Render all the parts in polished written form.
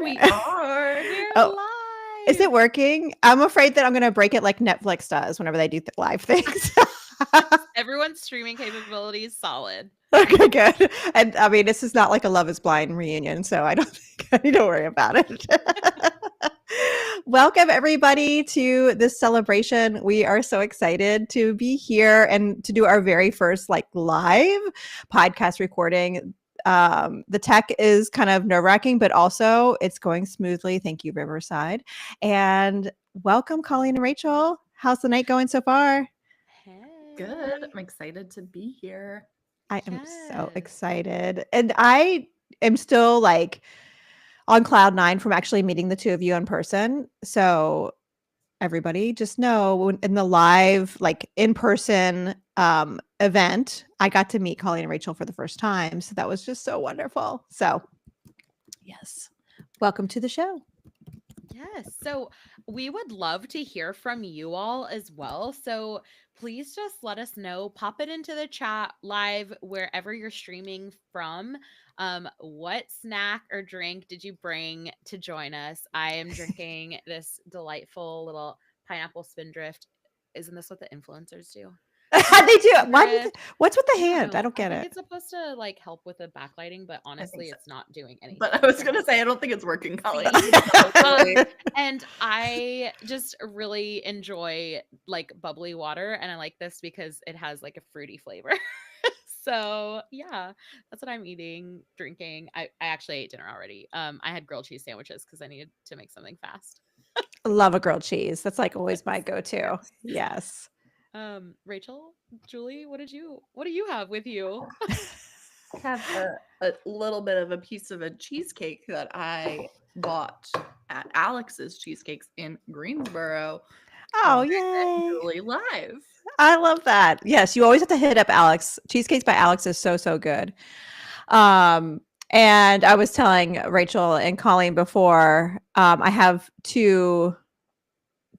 We are. We're Oh, live. is it working? I'm afraid that I'm going to break it like Netflix does whenever they do live things. Everyone's streaming capability is solid. Okay, good. And I mean, this is not like a Love is Blind reunion, so I don't think I need to worry about it. Welcome, everybody, to this celebration. We are so excited to be here and to do our very first live podcast recording. The tech is kind of nerve-wracking, but also it's going smoothly. Thank you, Riverside. And welcome, Coleen and Rachel. How's the night going so far? Hey. Good. I'm excited to be here. I am so Yes. excited. And I am still on cloud nine from actually meeting the two of you in person. So everybody just know in the live, in-person event, I got to meet Coleen and Rachel for the first time. So that was just so wonderful. So yes, welcome to the show. Yes. So we would love to hear from you all as well. So please just let us know, pop it into the chat live wherever you're streaming from. What snack or drink did you bring to join us? I am drinking this delightful little pineapple spindrift. Isn't this what the influencers do? They do. Spindrift. What's with the I don't hand? I know. don't get I think it. it's supposed to help with the backlighting, but honestly, so. it's not doing anything. But I was going to say, I don't think it's working, Coleen. And I just really enjoy bubbly water, and I like this because it has a fruity flavor. So yeah, that's what I'm eating, drinking. I actually ate dinner already. I had grilled cheese sandwiches because I needed to make something fast. Love a grilled cheese. That's always my go-to. Yes. Rachel, Julie, what do you have with you? I have a little bit of a piece of a cheesecake that I bought at Alex's Cheesecakes in Greensboro. Oh, yay. Julie live. I love that. Yes, you always have to hit up Alex. Cheesecakes by Alex is so, so good. And I was telling Rachel and Colleen before, I have two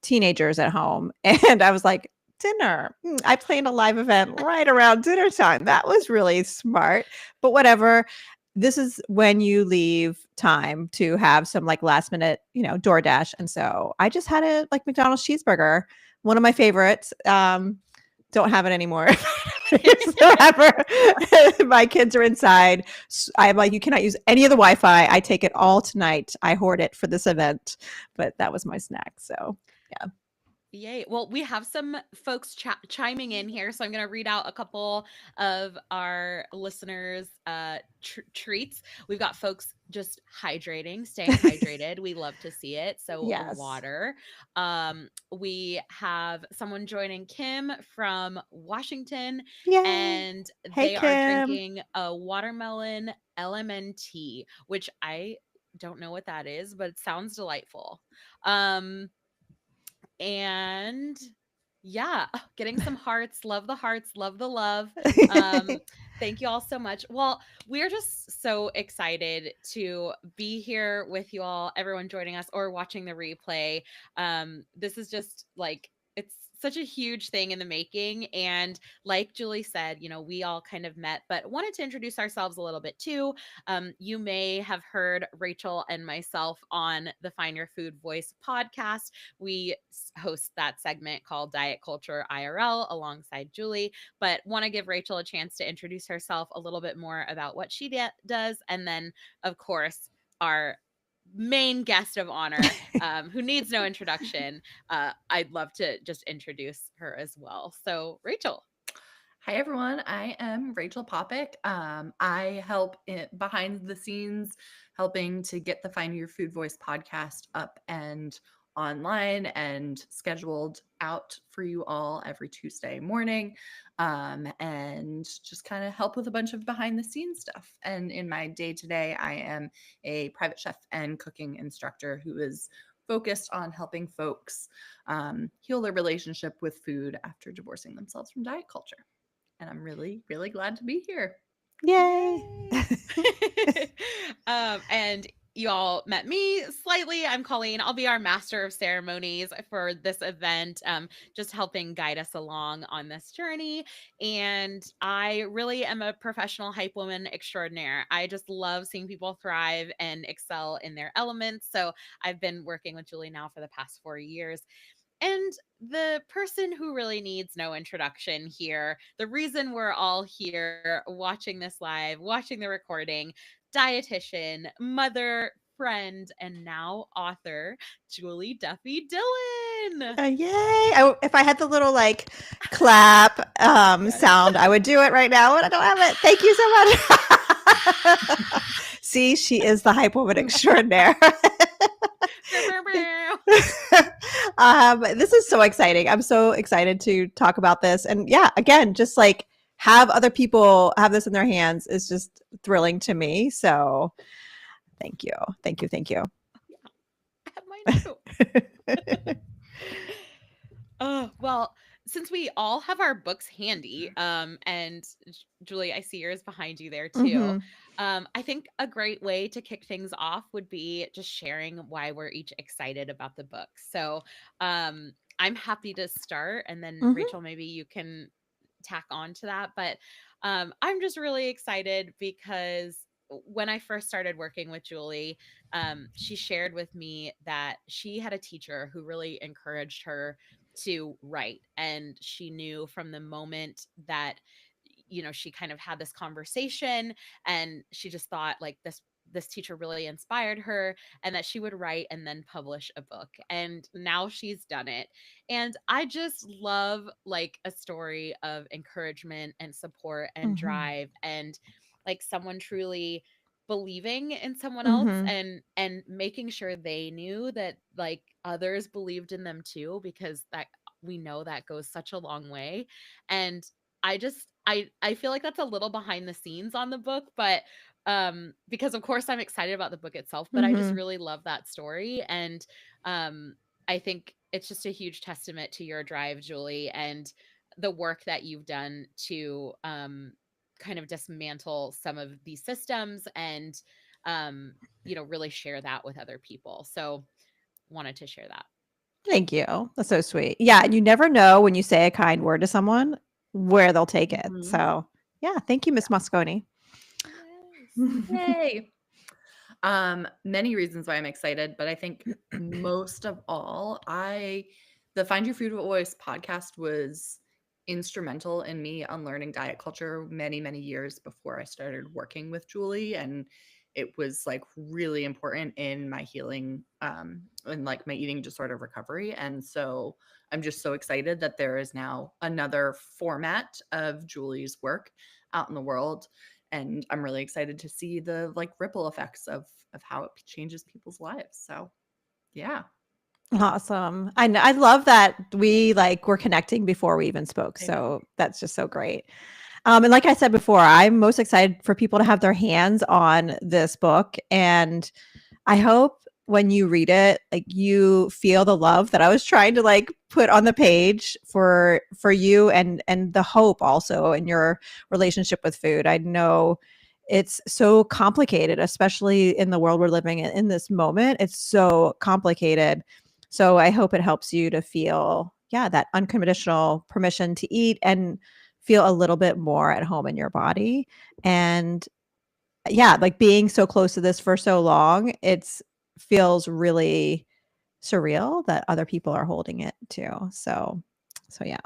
teenagers at home, and I was like, dinner. I planned a live event right around dinner time. That was really smart. But whatever. This is when you leave time to have some last minute, DoorDash. And so I just had a McDonald's cheeseburger, one of my favorites. Don't have it anymore. My kids are inside. I'm like, you cannot use any of the Wi-Fi. I take it all tonight. I hoard it for this event, but that was my snack. So yeah. Yay. Well, we have some folks chiming in here, so I'm going to read out a couple of our listeners' treats. We've got folks just hydrating, staying hydrated. We love to see it. So Yes. Water. We have someone joining, Kim from Washington. Yay. And Hey, they Kim. are drinking a watermelon LMNT, which I don't know what that is, but it sounds delightful. And yeah, getting some hearts. Love the hearts. Love the love. Thank you all so much. Well, we're just so excited to be here with you all, everyone joining us or watching the replay. This is just it's such a huge thing in the making. And like Julie said, we all kind of met, but wanted to introduce ourselves a little bit too. You may have heard Rachel and myself on the Find Your Food Voice podcast. We host that segment called Diet Culture IRL alongside Julie, but want to give Rachel a chance to introduce herself a little bit more about what she does. And then, of course, our main guest of honor, who needs no introduction. I'd love to just introduce her as well. So, Rachel. Hi, everyone. I am Rachel Popick. I help behind the scenes, helping to get the Find Your Food Voice podcast up and online and scheduled out for you all every Tuesday morning, and just kind of help with a bunch of behind the scenes stuff. And in my day-to-day, I am a private chef and cooking instructor who is focused on helping folks heal their relationship with food after divorcing themselves from diet culture. And I'm really, really glad to be here. Yay. And you all met me slightly. I'm Coleen. I'll be our master of ceremonies for this event, just helping guide us along on this journey. And I really am a professional hype woman extraordinaire. I just love seeing people thrive and excel in their elements. So I've been working with Julie now for the past 4 years. And the person who really needs no introduction here, the reason we're all here watching this live, watching the recording, dietitian, mother, friend, and now author, Julie Duffy Dillon. Yay. If I had the little like clap Yes. sound, I would do it right now, but I don't have it. Thank you so much. See, she is the hype woman extraordinaire. This is so exciting. I'm so excited to talk about this. And yeah, again, just like have other people have this in their hands is just thrilling to me. So thank you. Thank you. Thank you. I have mine too. Well, since we all have our books handy, and Julie, I see yours behind you there too. I think a great way to kick things off would be just sharing why we're each excited about the book. So, I'm happy to start, and then Rachel, maybe you can tack on to that. But I'm just really excited because when I first started working with Julie, she shared with me that she had a teacher who really encouraged her to write. And she knew from the moment that, she kind of had this conversation, and she just thought like this teacher really inspired her, and that she would write and then publish a book. And now she's done it. And I just love like a story of encouragement and support and drive, and like someone truly believing in someone else, and making sure they knew that like others believed in them too, because that we know that goes such a long way. And I feel like that's a little behind the scenes on the book, but because of course I'm excited about the book itself, but I just really love that story. And I think it's just a huge testament to your drive, Julie, and the work that you've done to kind of dismantle some of these systems, and really share that with other people. So wanted to share that. Thank you. That's so sweet. Yeah. And you never know when you say a kind word to someone where they'll take it. So yeah. Thank you, Miss Mosconi. Yes. Yay. Many reasons why I'm excited, but I think most of all, the Find Your Food Voice podcast was instrumental in me unlearning diet culture many, many years before I started working with Julie. And it was like really important in my healing, and like my eating disorder recovery. And so I'm just so excited that there is now another format of Julie's work out in the world. And I'm really excited to see the like ripple effects of how it changes people's lives. So yeah. Awesome. I love that we like were connecting before we even spoke. So that's just so great. And like I said before, I'm most excited for people to have their hands on this book. And I hope when you read it, like you feel the love that I was trying to like put on the page for you, and the hope also in your relationship with food. I know it's so complicated, especially in the world we're living in this moment. It's so complicated. So I hope it helps you to feel, that unconditional permission to eat and feel a little bit more at home in your body. And like being so close to this for so long, it's feels really surreal that other people are holding it too. So yeah.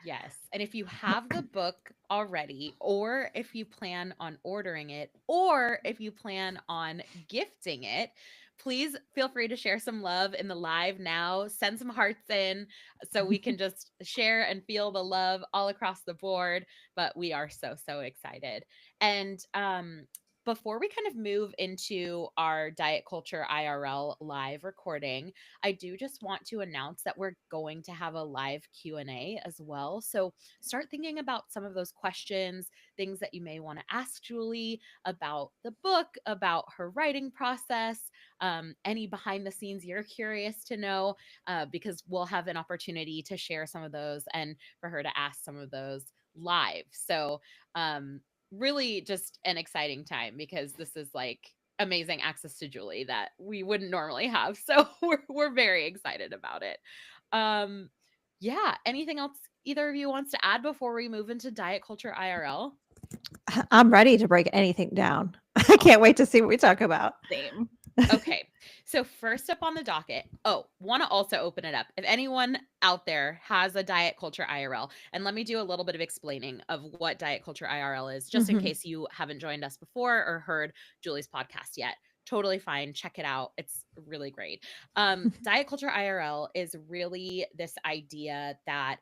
Yes. And if you have the book already, or if you plan on ordering it, or if you plan on gifting it, please feel free to share some love in the live now. Send some hearts in so we can just share and feel the love all across the board. But we are so, so excited. And before we kind of move into our Diet Culture IRL live recording, I do just want to announce that we're going to have a live Q&A as well. So start thinking about some of those questions, things that you may want to ask Julie about the book, about her writing process, any behind the scenes you're curious to know, because we'll have an opportunity to share some of those and for her to ask some of those live. So really just an exciting time, because this is like amazing access to Julie that we wouldn't normally have. So we're very excited about it. Um, yeah. Anything else either of you wants to add before we move into diet culture IRL? I'm ready to break anything down. I can't wait to see what we talk about. Same. Okay. So first up on the docket, want to also open it up. If anyone out there has a diet culture IRL, and let me do a little bit of explaining of what diet culture IRL is, just in case you haven't joined us before or heard Julie's podcast yet. Totally fine. Check it out. It's really great. Diet culture IRL is really this idea that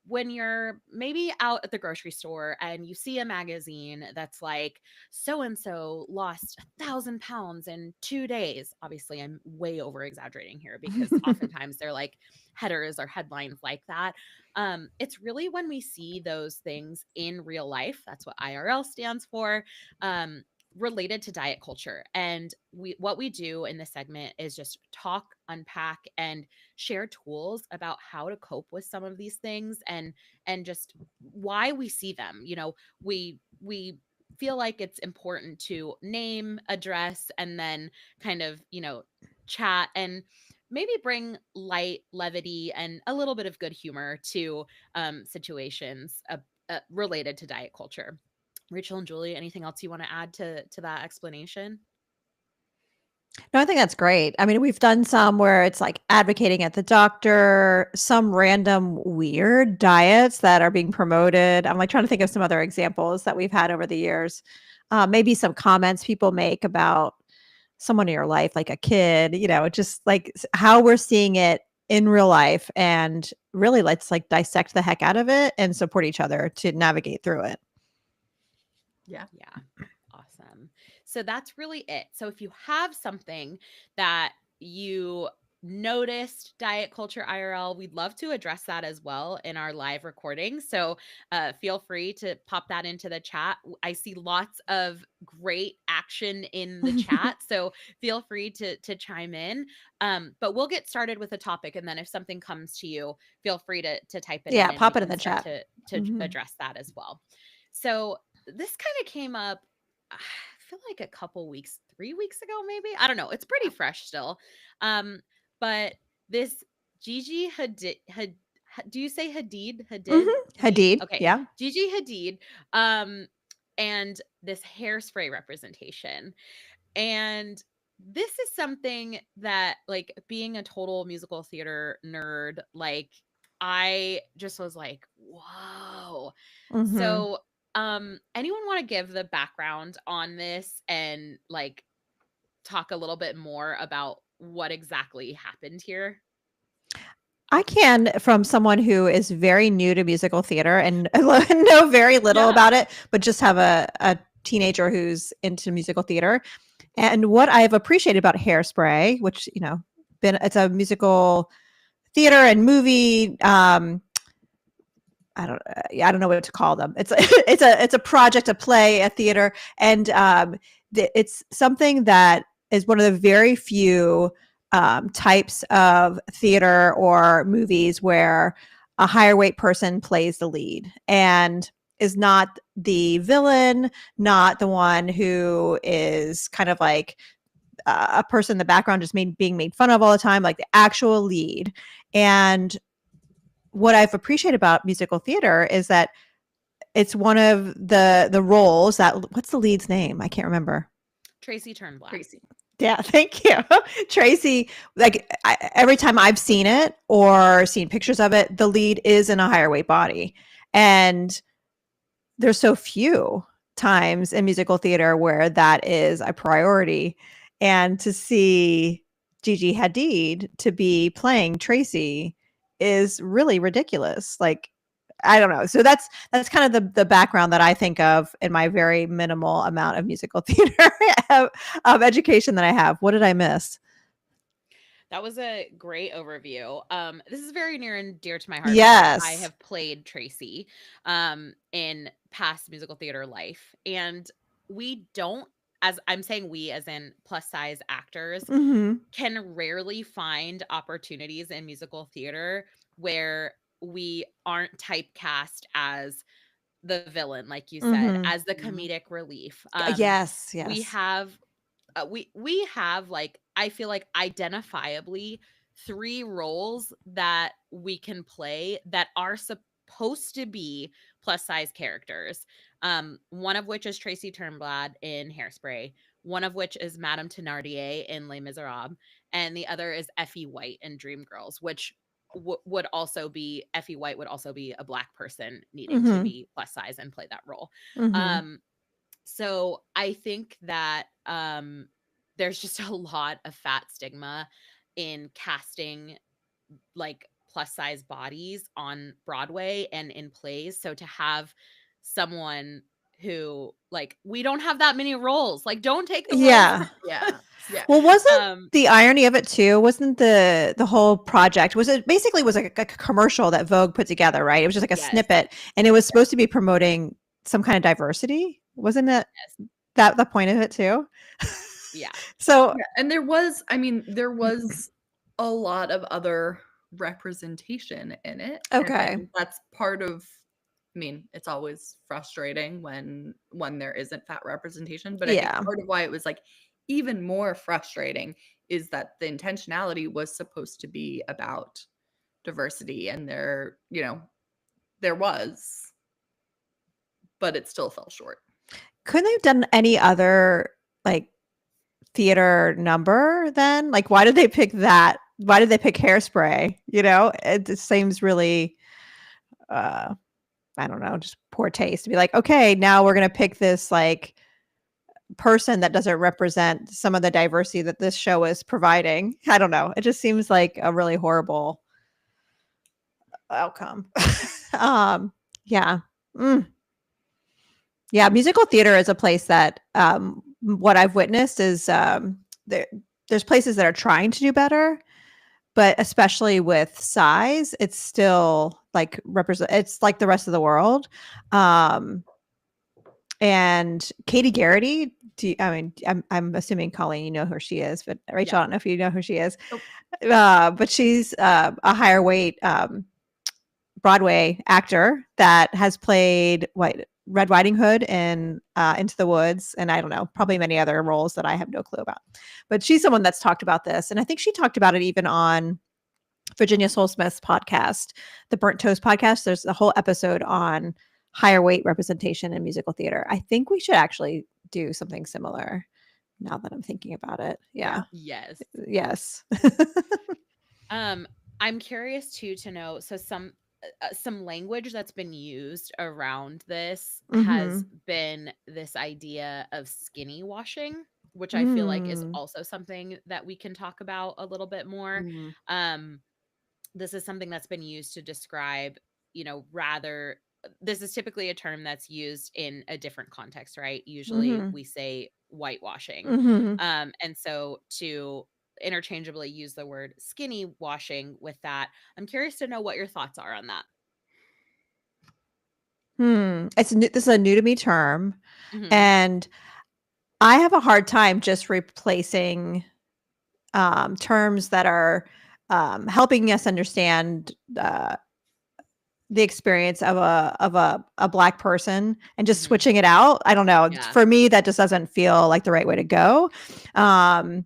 when you're maybe out at the grocery store and you see a magazine that's like, so and so lost 1,000 pounds in 2 days. Obviously, I'm way over exaggerating here because oftentimes they're like headers or headlines like that. It's really when we see those things in real life. That's what IRL stands for. Related to diet culture. And what we do in this segment is just talk, unpack, and share tools about how to cope with some of these things and just why we see them. We feel like it's important to name, address, and then kind of, chat and maybe bring light, levity, and a little bit of good humor to situations related to diet culture. Rachel and Julie, anything else you want to add to that explanation? No, I think that's great. I mean, we've done some where it's like advocating at the doctor, some random weird diets that are being promoted. I'm like trying to think of some other examples that we've had over the years. Maybe some comments people make about someone in your life, like a kid, just like how we're seeing it in real life. And really, let's like dissect the heck out of it and support each other to navigate through it. Yeah. Awesome. So that's really it. So if you have something that you noticed diet culture IRL, we'd love to address that as well in our live recording. So feel free to pop that into the chat. I see lots of great action in the chat. So feel free to chime in. But we'll get started with a topic. And then if something comes to you, feel free to type it in. Yeah, And pop we it in can the start chat. to address that as well. So this kind of came up, I feel like a couple weeks, 3 weeks ago, maybe. I don't know. It's pretty fresh still. But this Gigi Hadid, do you say Hadid? Hadid. Okay. Yeah. Gigi Hadid, and this hairspray representation. And this is something that, like, being a total musical theater nerd, like, I just was like, whoa. So anyone want to give the background on this and like talk a little bit more about what exactly happened here? I can, from someone who is very new to musical theater and know very little about it, but just have a teenager who's into musical theater. And what I've appreciated about Hairspray, which, it's a musical theater and movie. I don't know what to call them. It's it's a project, a play, a theater, and it's something that is one of the very few types of theater or movies where a higher weight person plays the lead and is not the villain, not the one who is kind of like a person in the background just being made fun of all the time, like the actual lead. And what I've appreciated about musical theater is that it's one of the roles that, what's the lead's name? I can't remember. Tracy Turnblad. Tracy. Yeah, thank you. Tracy, like every time I've seen it or seen pictures of it, the lead is in a higher weight body. And there's so few times in musical theater where that is a priority. And to see Gigi Hadid to be playing Tracy is really ridiculous. Like, I don't know. So that's kind of the background that I think of in my very minimal amount of musical theater of education that I have. What did I miss? That was a great overview. This is very near and dear to my heart. Yes. I have played Tracy in past musical theater life. And we don't, as I'm saying we as in plus size actors, can rarely find opportunities in musical theater where we aren't typecast as the villain, like you said, Mhm. as the Mhm. comedic relief. Yes, We yes. have we have, like, I feel like identifiably 3 roles that we can play that are supposed to be plus size characters. One of which is Tracy Turnblad in Hairspray, one of which is Madame Thénardier in Les Miserables, and the other is Effie White in Dreamgirls, which would also be Effie White would also be a Black person needing to Mhm. be plus size and play that role. Mhm. Um, so I think that there's just a lot of fat stigma in casting like plus size bodies on Broadway and in plays. So to have someone who, like, we don't have that many roles, like, don't take the roles Yeah. from Yeah. us. Yeah. Well, wasn't Um the irony of it too? Wasn't the whole project was it basically was like a commercial that Vogue put together, right? It was just like a yes, snippet, and it was supposed to be promoting some kind of diversity, wasn't it? yes, That the point of it too. yeah, So Yeah, and there was a lot of other representation in it, and I okay, think that's part of I mean, it's always frustrating when there isn't fat representation, but I think yeah, part of why it was, like, even more frustrating is that the intentionality was supposed to be about diversity, and there was, but it still fell short. couldn't they have done any other like theater number then? Like, why did they pick that? Why did they pick Hairspray? You know, it just seems really, uh, I don't know, just poor taste to be like, okay, now we're gonna pick this like person that doesn't represent some of the diversity that this show is providing. I don't know. It just seems like a really horrible outcome. Yeah. Mm. Yeah, musical theater is a place that what I've witnessed is there's places that are trying to do better, but especially with size, it's still like represent it's like the rest of the world. Um And Katie Garrity, I mean, I'm assuming Colleen, you know who she is, but Rachel, yeah. I don't know if you know who she is. Nope. But she's a higher weight Broadway actor that has played what Red Riding Hood in Into the Woods, and I don't know, probably many other roles that I have no clue about. But she's someone that's talked about this, and I think she talked about it even on Virginia Soulsmith's podcast, the Burnt Toast podcast. There's a whole episode on higher weight representation in musical theater. I think we should actually do something similar now that I'm thinking about it. Yeah. Yeah. Yes. Yes. Um, I'm curious too to know, so some language that's been used around this has Mhm. been this idea of skinny washing, which I feel like is Mm. also something that we can talk about a little bit more. Mhm. Um, this is something that's been used to describe, rather, this is typically a term that's used in a different context, right? Usually Mhm. we say whitewashing. Mhm. And so to interchangeably use the word skinny washing with that, I'm curious to know what your thoughts are on that. This is a new to me term, Hmm. and I have a hard time just replacing terms that are helping us understand the experience of a Black person and just Hmm. switching it out. I don't know. Yeah. For me, that just doesn't feel like the right way to go. Um,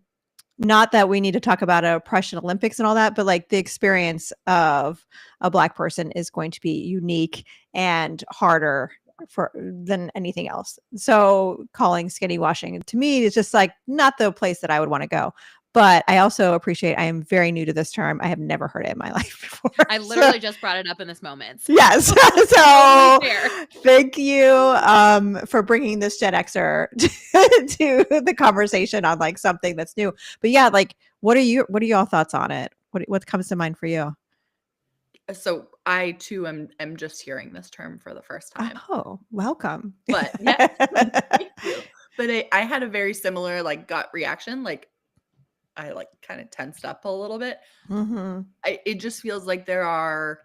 Not that we need to talk about oppression Olympics and all that, but like the experience of a Black person is going to be unique and harder than anything else. So calling skinny washing to me is just like not the place that I would want to go. But I also appreciate I am very new to this term. I have never heard it in my life before. I So literally just brought it up in this moment. So yes. totally So fair. thank you for bringing this Gen Xer to the conversation on like something that's new. But yeah, like what are y'all thoughts on it? What comes to mind for you? So I too am just hearing this term for the first time. Oh, welcome. But yeah, thank you. But I had a very similar like gut reaction. Like I like kind of tensed up a little bit. Mhm. It just feels like there's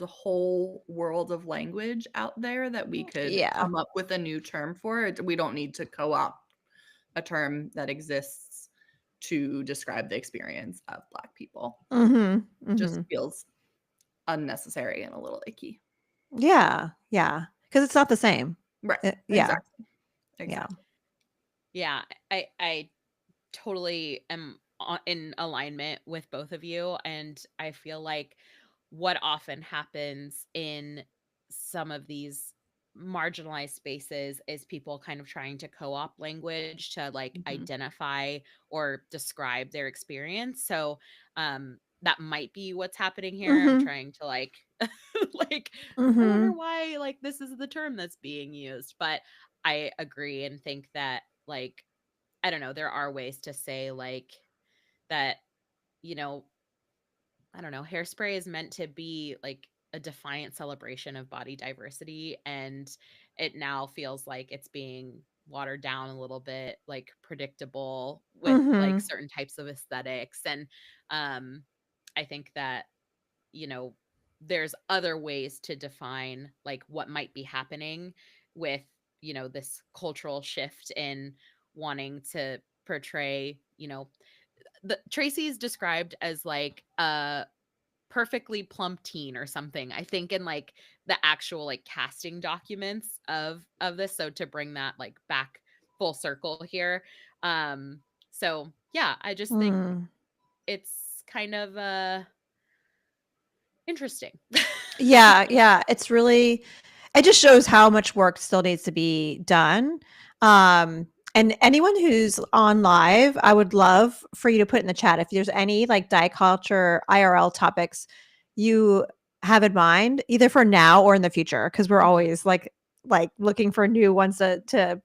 a whole world of language out there that we could Yeah. come up with a new term for. We don't need to co-opt a term that exists to describe the experience of Black people. Mhm. Just Mhm. feels unnecessary and a little icky. Yeah. Yeah. Because it's not the same. Right. Yeah. Exactly. Yeah. Exactly. Yeah, I totally am in alignment with both of you, and I feel like what often happens in some of these marginalized spaces is people kind of trying to co-opt language to like Mhm. identify or describe their experience. So that might be what's happening here. I'm Mm-hmm. trying to like like I wonder Mm-hmm. why like this is the term that's being used, but I agree and think that like I don't know, there are ways to say like that, you know, I don't know, hairspray is meant to be like a defiant celebration of body diversity, and it now feels like it's being watered down a little bit, like predictable with like Mm-hmm. certain types of aesthetics. And um I think that, you know, there's other ways to define like what might be happening with, you know, this cultural shift in wanting to portray, you know, the Tracy's described as like a perfectly plump teen or something, I think, in like the actual like casting documents of this. So to bring that like back full circle here. So yeah, I just think Mm. it's kind of interesting. Yeah, yeah. It's really, it just shows how much work still needs to be done. And anyone who's on live, I would love for you to put in the chat if there's any like diet culture IRL topics you have in mind, either for now or in the future, because we're Mhm. always like looking for new ones to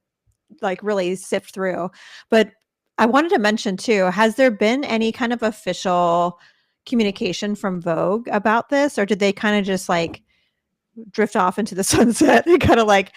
like really sift through. But I wanted to mention too, has there been any kind of official communication from Vogue about this, or did they kind of just like drift off into the sunset and kind of like,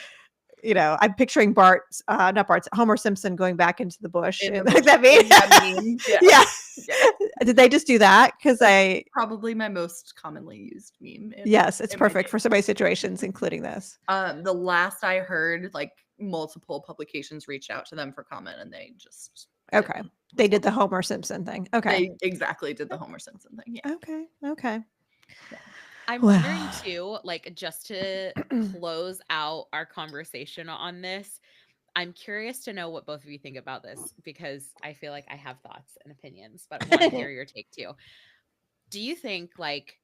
I'm picturing not Bart, Homer Simpson going back into the bush In the and like bush that meme. in that meme. Yeah. Yeah. Yeah. Did they just do that? Because That's I, probably my most commonly used meme yes, it's in my perfect day. for so many situations, including this. The last I heard, like multiple publications reached out to them for comment and they just Okay. didn't They did respond. the Homer Simpson thing. Okay. They exactly did the Homer Simpson thing. Yeah. Okay. Okay. Yeah. I'm wondering Well, too, like just to close out our conversation on this, I'm curious to know what both of you think about this because I feel like I have thoughts and opinions, but want to hear your take too. Do you think like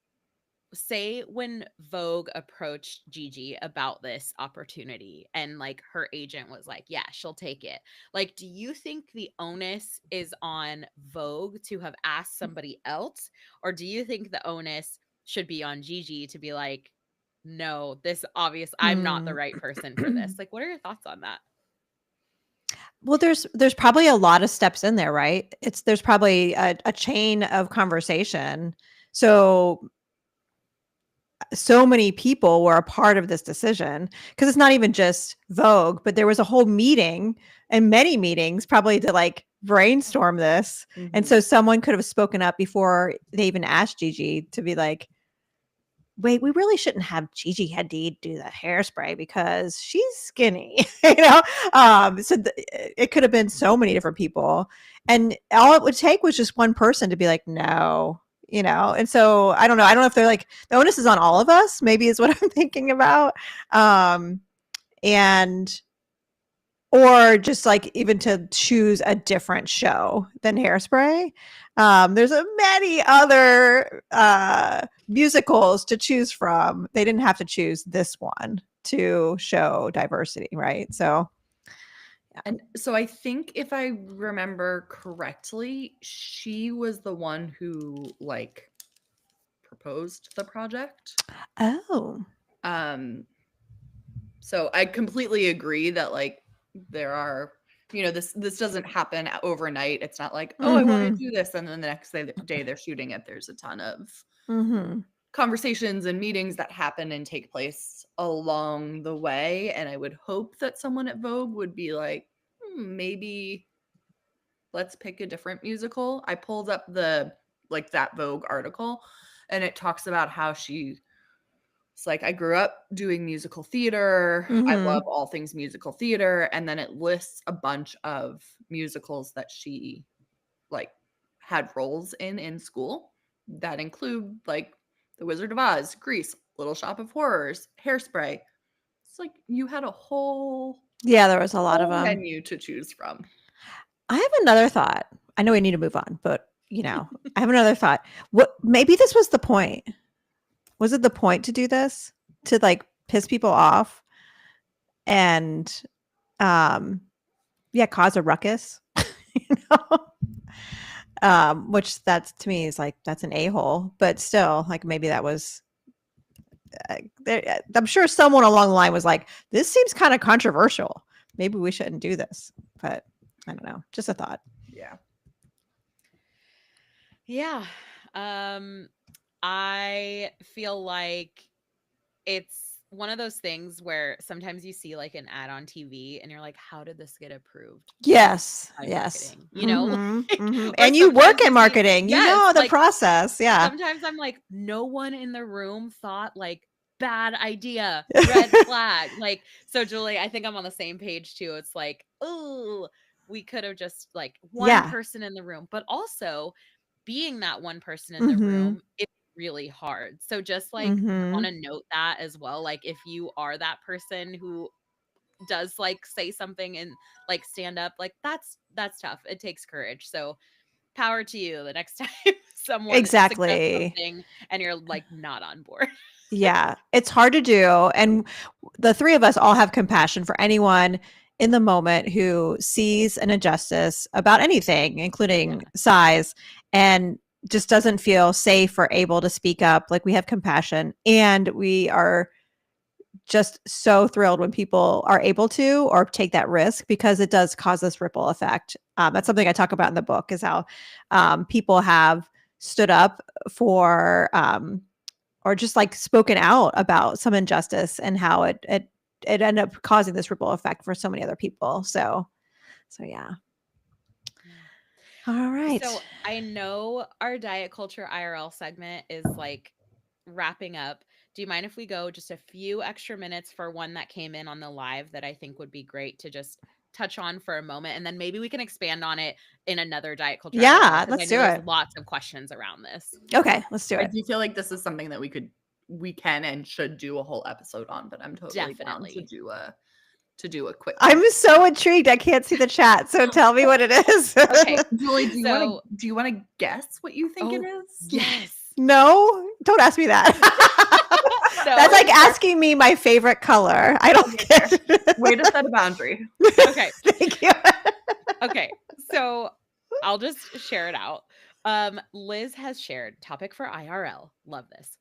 say when Vogue approached Gigi about this opportunity and like her agent was like, yeah, she'll take it. Like, do you think the onus is on Vogue to have asked somebody else? Or do you think the onus should be on Gigi to be like, no, this obvious, I'm not the mm. right person for this? Like, what are your thoughts on that? Well, there's probably a lot of steps in there, right? There's probably a chain of conversation. So many people were a part of this decision because it's not even just Vogue, but there was a whole meeting and many meetings probably to like brainstorm this. And Mhm. so someone could have spoken up before they even asked Gigi to be like, wait, we really shouldn't have Gigi Hadid do the hairspray because she's skinny, So it could have been so many different people, and all it would take was just one person to be like, no, And so I don't know. I don't know if they're like the onus is on all of us. Maybe is what I'm thinking about, and or just like even to choose a different show than Hairspray. There's a many other musicals to choose from. They didn't have to choose this one to show diversity, right? So, yeah. And so I think if I remember correctly, she was the one who like proposed the project. Oh. Um so I completely agree that like there are this doesn't happen overnight. It's not like, oh, I want to Mm-hmm. do this and then the next day they're shooting it. There's a ton of Mm-hmm. conversations and meetings that happen and take place along the way, and I would hope that someone at Vogue would be like, maybe let's pick a different musical. I pulled up that Vogue article and it talks about how she's like, I grew up doing musical theater. I Mm-hmm. love all things musical theater. And then it lists a bunch of musicals that she like had roles in school that include like The Wizard of Oz, Grease, Little Shop of Horrors, Hairspray. It's like you had a whole Yeah, there was a lot of them. menu to choose from. I have another thought. I know we need to move on, but I have another thought. Maybe this was the point. Was it the point to do this? To like piss people off and cause a ruckus? Which that's to me is like that's an a-hole, but still like maybe that was I'm sure someone along the line was like, this seems kind of controversial. Maybe we shouldn't do this, but I don't know. Just a thought. Yeah. Yeah. I feel like it's one of those things where sometimes you see like an ad on TV and you're like, how did this get approved? Yes. By Yes. marketing, you know? Mhm. Or And you work in sometimes marketing. You know the like, process. Yeah. sometimes I'm like, no one in the room thought like bad idea, red flag. Like, so Julie, I think I'm on the same page too. It's like, oh, we could have just like one person in the room, but also being that one person in the room, it's really hard. So just like want to note that as well. Like if you are that person who does like say something and like stand up, like that's tough. It takes courage. So power to you the next time someone suggests something and you're like not on board. Yeah, it's hard to do. And the three of us all have compassion for anyone in the moment who sees an injustice about anything, including size, and just doesn't feel safe or able to speak up. Like we have compassion, and we are just so thrilled when people are able to or take that risk, because it does cause this ripple effect. That's something I talk about in the book, is how people have stood up for or just like spoken out about some injustice, and how it ended up causing this ripple effect for so many other people. So yeah. All right. So I know our diet culture IRL segment is like wrapping up. Do you mind if we go just a few extra minutes for one that came in on the live that I think would be great to just touch on for a moment, and then maybe we can expand on it in another diet culture? Yeah, IRL, let's I know do there's it. lots of questions around this. Okay, let's do I it. do feel like this is something that we can and should do a whole episode on, but I'm totally down to do a quick. I'm so intrigued. I can't see the chat, so tell me what it is. Okay, Julie, do you want to guess what you think it is? Yes. No, don't ask me that. No. That's like asking me my favorite color. I don't care. Way to set a boundary. Okay. Thank you. Okay, so I'll just share it out. Liz has shared topic for IRL. Love this.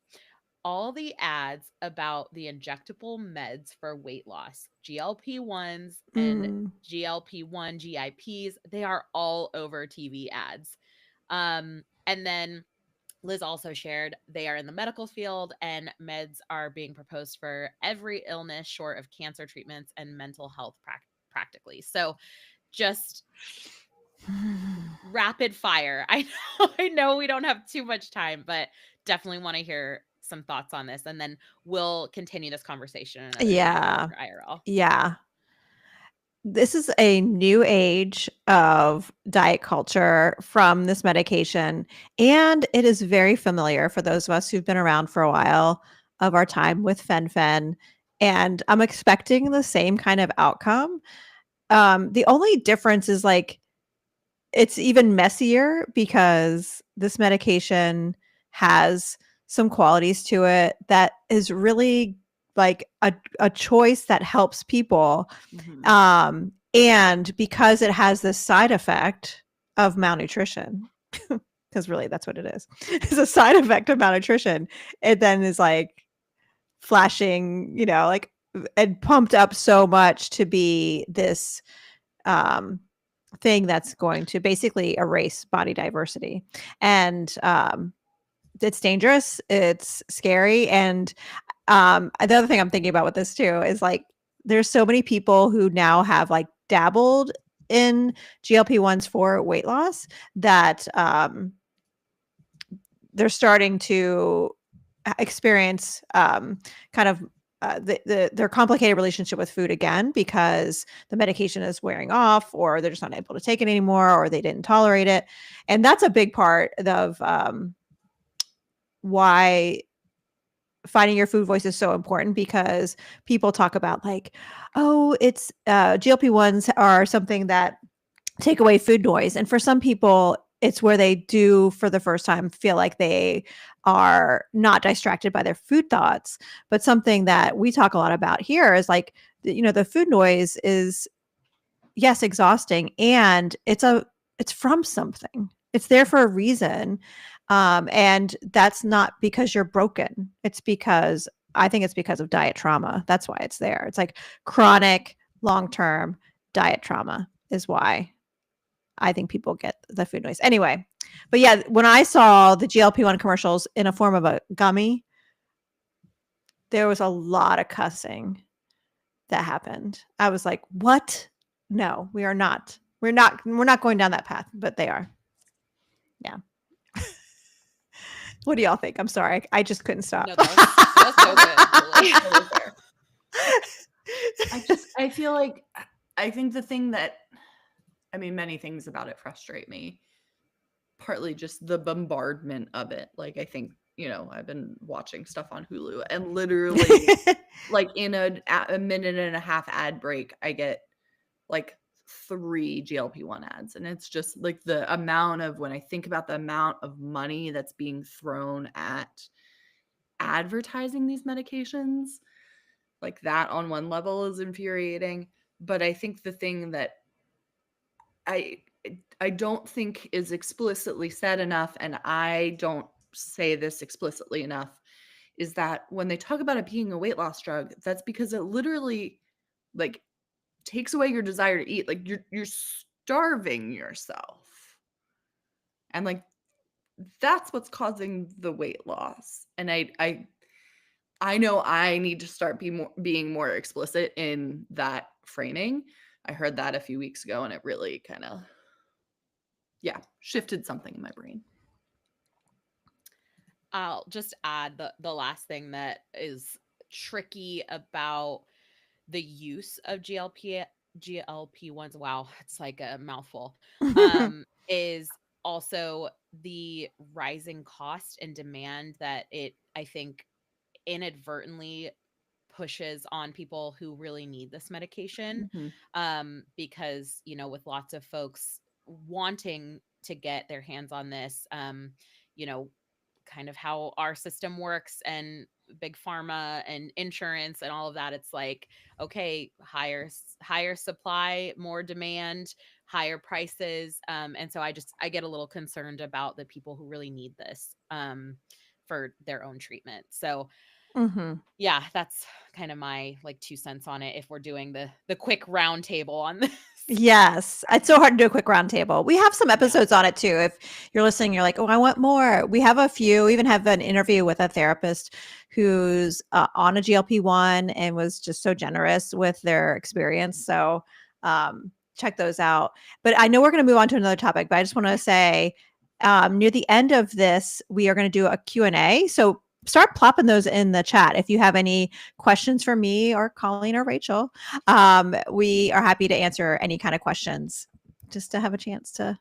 All the ads about the injectable meds for weight loss, GLP-1s and GLP-1 GIPs, they are all over TV ads. And then Liz also shared they are in the medical field, and meds are being proposed for every illness short of cancer treatments and mental health practically. So just rapid fire. I know we don't have too much time, but definitely want to hear some thoughts on this, and then we'll continue this conversation. IRL. Yeah. This is a new age of diet culture from this medication, and it is very familiar for those of us who've been around for a while of our time with fen-phen, and I'm expecting the same kind of outcome. The only difference is like it's even messier, because this medication has some qualities to it that is really like a choice that helps people. And because it has this side effect of malnutrition, because really that's what it is. It's a side effect of malnutrition. It then is like flashing, like and pumped up so much to be this thing that's going to basically erase body diversity. And it's dangerous, it's scary. And the other thing I'm thinking about with this too is like there's so many people who now have like dabbled in GLP-1s for weight loss that they're starting to experience kind of their complicated relationship with food again, because the medication is wearing off, or they're just not able to take it anymore, or they didn't tolerate it. And that's a big part of why finding your food voice is so important because people talk about like, oh, it's GLP-1s are something that take away food noise. And for some people, it's where they do for the first time feel like they are not distracted by their food thoughts. But something that we talk a lot about here is like, the food noise is, yes, exhausting, and it's from something. It's there for a reason. And that's not because you're broken. I think it's because of diet trauma. That's why it's there. It's like chronic, long-term diet trauma is why I think people get the food noise. Anyway, but yeah, when I saw the GLP-1 commercials in a form of a gummy, there was a lot of cussing that happened. I was like, what? No, we are not. We're not going down that path, but they are. Yeah. What do y'all think? I'm sorry. I just couldn't stop. No, that was so good. I feel like, I think the thing that, many things about it frustrate me. Partly just the bombardment of it. Like, I think, I've been watching stuff on Hulu, and literally like in a minute and a half ad break, I get like 3 GLP-1 ads. And it's just like the amount of, when I think about the amount of money that's being thrown at advertising these medications, like that on one level is infuriating. But I think the thing that I don't think is explicitly said enough, and I don't say this explicitly enough, is that when they talk about it being a weight loss drug, that's because it literally like takes away your desire to eat. Like you're starving yourself. And like that's what's causing the weight loss. And I know I need to start being more explicit in that framing. I heard that a few weeks ago, and it really kind of shifted something in my brain. I'll just add the last thing that is tricky about the use of GLP-1s. Wow, it's like a mouthful. Is also the rising cost and demand that it, I think, inadvertently pushes on people who really need this medication. Because, with lots of folks wanting to get their hands on this, kind of how our system works and big pharma and insurance and all of that, it's like, okay, higher supply, more demand, higher prices. And so I get a little concerned about the people who really need this for their own treatment. So yeah, that's kind of my like 2 cents on it if we're doing the quick round table on this. Yes. It's so hard to do a quick round table. We have some episodes on it too. If you're listening, you're like, oh, I want more. We have a few. We even have an interview with a therapist who's on a GLP-1 and was just so generous with their experience. So check those out. But I know we're going to move on to another topic, but I just want to say near the end of this, we are going to do a Q&A. So start plopping those in the chat. If you have any questions for me or Coleen or Rachel, we are happy to answer any kind of questions just to have a chance to,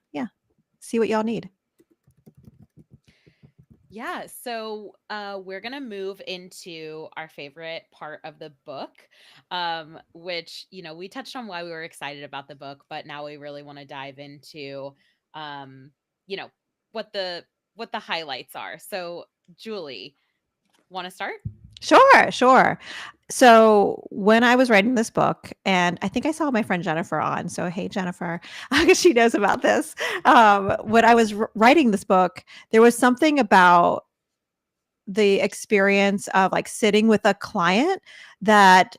see what y'all need. Yeah. So we're going to move into our favorite part of the book, which, we touched on why we were excited about the book, but now we really want to dive into, what the highlights are. So Julie, want to start? Sure. So when I was writing this book, and I think I saw my friend Jennifer on, so hey Jennifer, because she knows about this. When I was writing this book, there was something about the experience of like sitting with a client that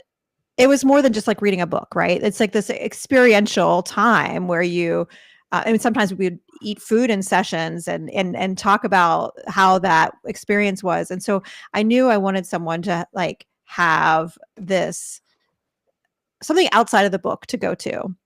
it was more than just like reading a book, right? It's like this experiential time where you sometimes we would eat food in sessions and talk about how that experience was. And so I knew I wanted someone to like have this something outside of the book to go to.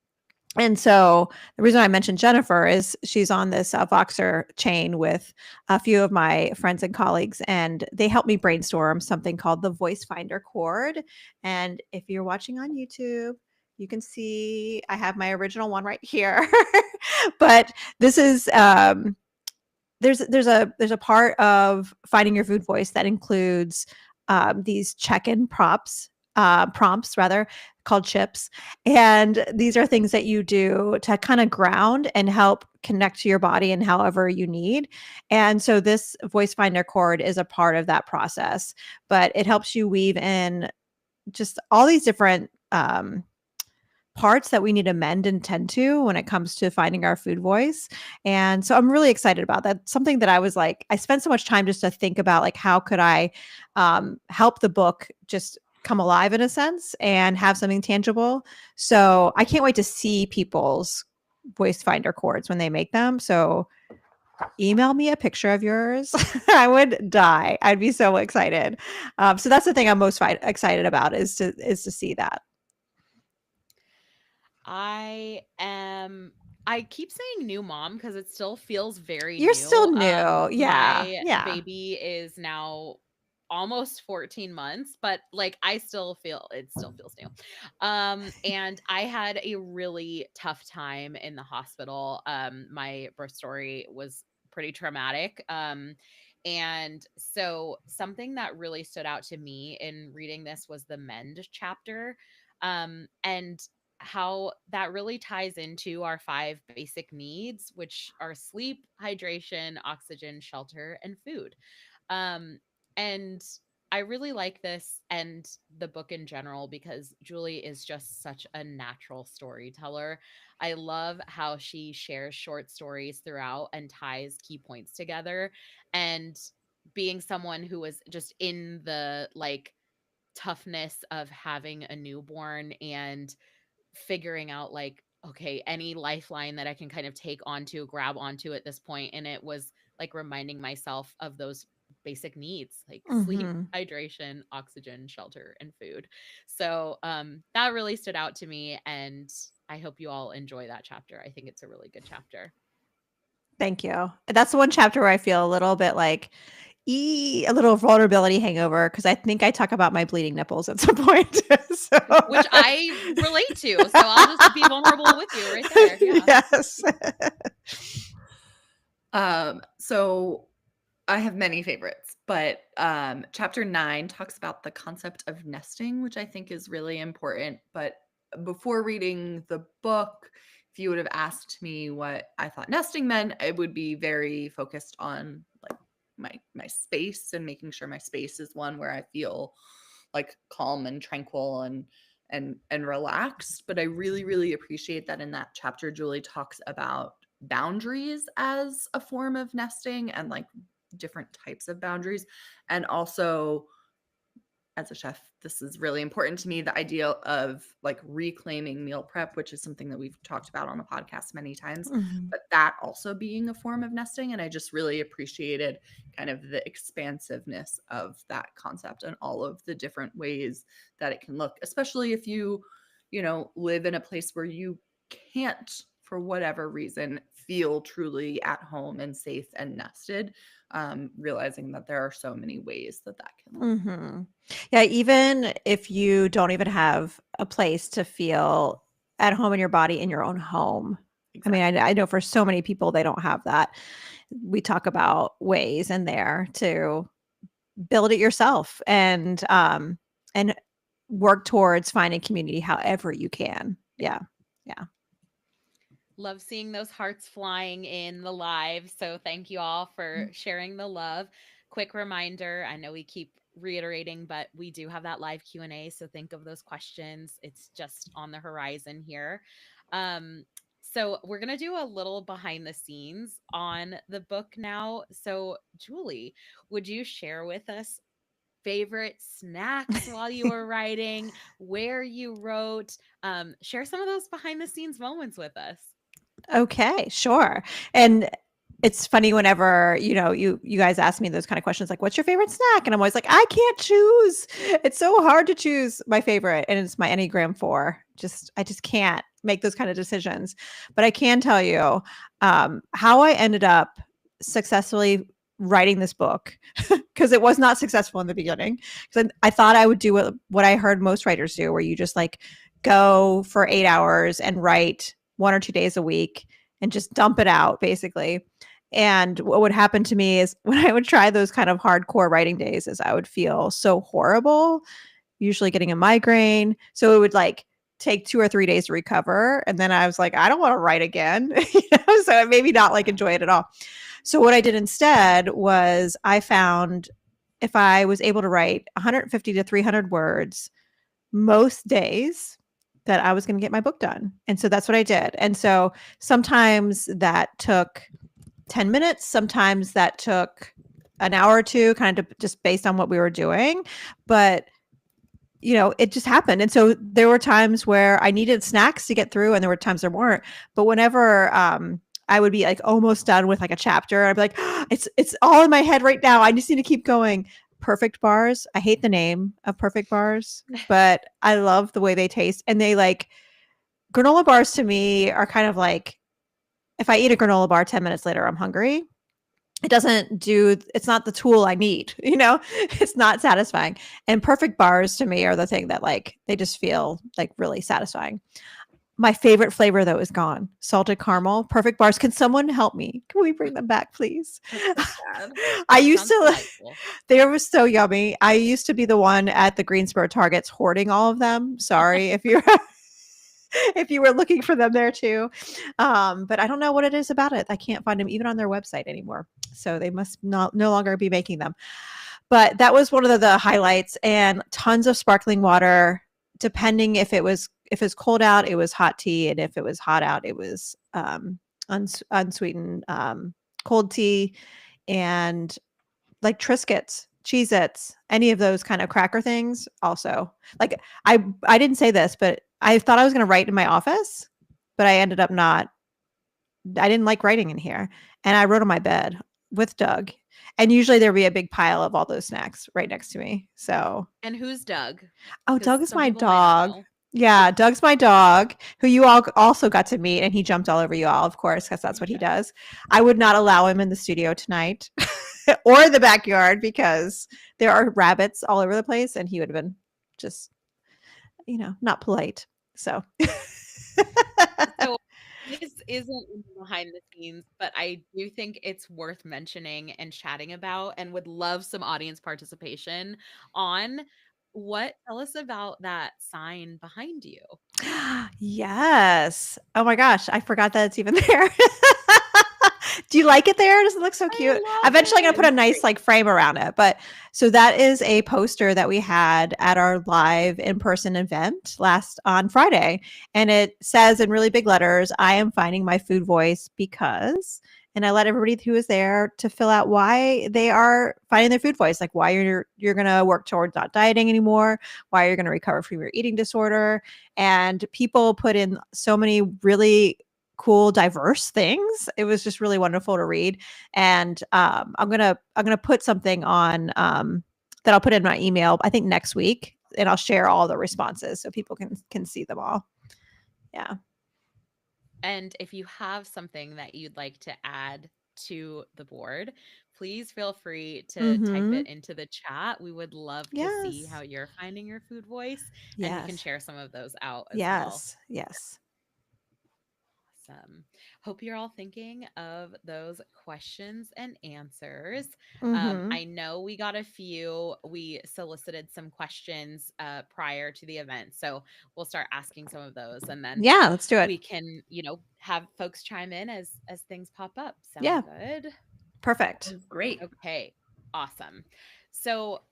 And so the reason I mentioned Jennifer is she's on this Voxer chain with a few of my friends and colleagues, and they helped me brainstorm something called the Voice Finder Chord. And if you're watching on YouTube, you can see I have my original one right here. But this is there's a part of finding your food voice that includes these check-in prompts rather, called chips. And these are things that you do to kind of ground and help connect to your body in however you need. And so this voice finder cord is a part of that process, but it helps you weave in just all these different parts that we need to mend and tend to when it comes to finding our food voice. And so I'm really excited about that. Something that I was like, I spent so much time just to think about, like, how could I help the book just come alive in a sense and have something tangible. So I can't wait to see people's voice finder cords when they make them. So email me a picture of yours. I would die. I'd be so excited. So that's the thing I'm most excited about is to see that. I keep saying new mom because it still feels very You're new. still new. Yeah. My Yeah. baby is now almost 14 months, but like it still feels new. And I had a really tough time in the hospital. My birth story was pretty traumatic. And so something that really stood out to me in reading this was the mend chapter. And how that really ties into our 5 basic needs, which are sleep, hydration, oxygen, shelter, and food. And I really like this and the book in general because Julie is just such a natural storyteller. I love how she shares short stories throughout and ties key points together. And being someone who was just in the like toughness of having a newborn and figuring out like, okay, any lifeline that I can kind of grab onto at this point. And it was like reminding myself of those basic needs like sleep, hydration, oxygen, shelter, and food. So that really stood out to me. And I hope you all enjoy that chapter. I think it's a really good chapter. Thank you. That's the one chapter where I feel a little bit like a little vulnerability hangover because I think I talk about my bleeding nipples at some point. So. Which I relate to. So I'll just be vulnerable with you right there. Yeah. Yes. So I have many favorites, but chapter 9 talks about the concept of nesting, which I think is really important. But before reading the book, if you would have asked me what I thought nesting meant, I would be very focused on like my space and making sure my space is one where I feel like calm and tranquil and relaxed. But I really, really appreciate that in that chapter, Julie talks about boundaries as a form of nesting and like different types of boundaries. And also, as a chef, this is really important to me, the idea of like reclaiming meal prep, which is something that we've talked about on the podcast many times, but that also being a form of nesting. And I just really appreciated kind of the expansiveness of that concept and all of the different ways that it can look, especially if you live in a place where you can't, for whatever reason, feel truly at home and safe and nested, realizing that there are so many ways that can look. Yeah, even if you don't even have a place to feel at home in your body in your own home. Exactly. I mean, I know for so many people, they don't have that. We talk about ways in there to build it yourself and work towards finding community however you can. Yeah. Yeah. Love seeing those hearts flying in the live. So thank you all for sharing the love. Quick reminder, I know we keep reiterating, but we do have that live Q&A. So think of those questions. It's just on the horizon here. So we're going to do a little behind the scenes on the book now. So Julie, would you share with us favorite snacks while you were writing, where you wrote, share some of those behind the scenes moments with us? Okay, sure. And it's funny whenever, you guys ask me those kind of questions, like, what's your favorite snack? And I'm always like, I can't choose. It's so hard to choose my favorite. And it's my Enneagram 4. I just can't make those kind of decisions. But I can tell you how I ended up successfully writing this book, because it was not successful in the beginning. Because I thought I would do what I heard most writers do, where you just like go for 8 hours and write 1 or 2 days a week and just dump it out, basically. And what would happen to me is when I would try those kind of hardcore writing days is I would feel so horrible, usually getting a migraine. So it would like take 2 or 3 days to recover. And then I was like, I don't want to write again. So I maybe not like enjoy it at all. So what I did instead was I found if I was able to write 150 to 300 words most days, that I was going to get my book done. And so that's what I did. And so sometimes that took 10 minutes. Sometimes that took an hour or two, kind of just based on what we were doing. But, it just happened. And so there were times where I needed snacks to get through and there were times there weren't. But whenever I would be like almost done with like a chapter, I'd be like, it's all in my head right now. I just need to keep going. Perfect bars. I hate the name of Perfect bars, but I love the way they taste. And they like granola bars to me are kind of like, if I eat a granola bar 10 minutes later, I'm hungry. It's not the tool I need, it's not satisfying. And Perfect bars to me are the thing that like, they just feel like really satisfying. My favorite flavor though is gone. Salted caramel, Perfect bars. Can someone help me? Can we bring them back, please? I used to, they were so yummy. I used to be the one at the Greensboro Targets hoarding all of them. Sorry if you're if you were looking for them there too. But I don't know what it is about it. I can't find them even on their website anymore. So they must no longer be making them. But that was one of the highlights, and tons of sparkling water, depending if it's cold out, it was hot tea. And if it was hot out, it was unsweetened cold tea, and like Triscuits, Cheez-Its, any of those kind of cracker things. Also, like I didn't say this, but I thought I was going to write in my office, but I ended up not. I didn't like writing in here, and I wrote on my bed with Doug. And usually there'd be a big pile of all those snacks right next to me. So, and who's Doug? Oh, Doug is my dog. Yeah, Doug's my dog, who you all also got to meet, and he jumped all over you all, of course, because that's what he does. I would not allow him in the studio tonight or in the backyard because there are rabbits all over the place, and he would have been just, not polite. So, so this isn't behind the scenes, but I do think it's worth mentioning and chatting about, and would love some audience participation on. Tell us about that sign behind you. Yes. Oh my gosh, I forgot that it's even there. Do you like it there? Does it look so cute? Eventually I'm going to put a nice like frame around it. But so that is a poster that we had at our live in-person event on Friday. And it says in really big letters, I am finding my food voice because, and I let everybody who is there to fill out why they are finding their food voice, like why you're going to work towards not dieting anymore, why you're going to recover from your eating disorder. And people put in so many really cool, diverse things. It was just really wonderful to read. And I'm gonna put something on that I'll put in my email, I think next week, and I'll share all the responses so people can see them all. Yeah. And if you have something that you'd like to add to the board, please feel free to type it into the chat. We would love to see how you're finding your food voice, and you can share some of those out as well. Yes. Awesome. Hope you're all thinking of those questions and answers. I know we got a few. We solicited some questions prior to the event, so we'll start asking some of those, and then let's do it. We can, have folks chime in as things pop up. Sound good? Perfect. That's great. Okay. Awesome. So,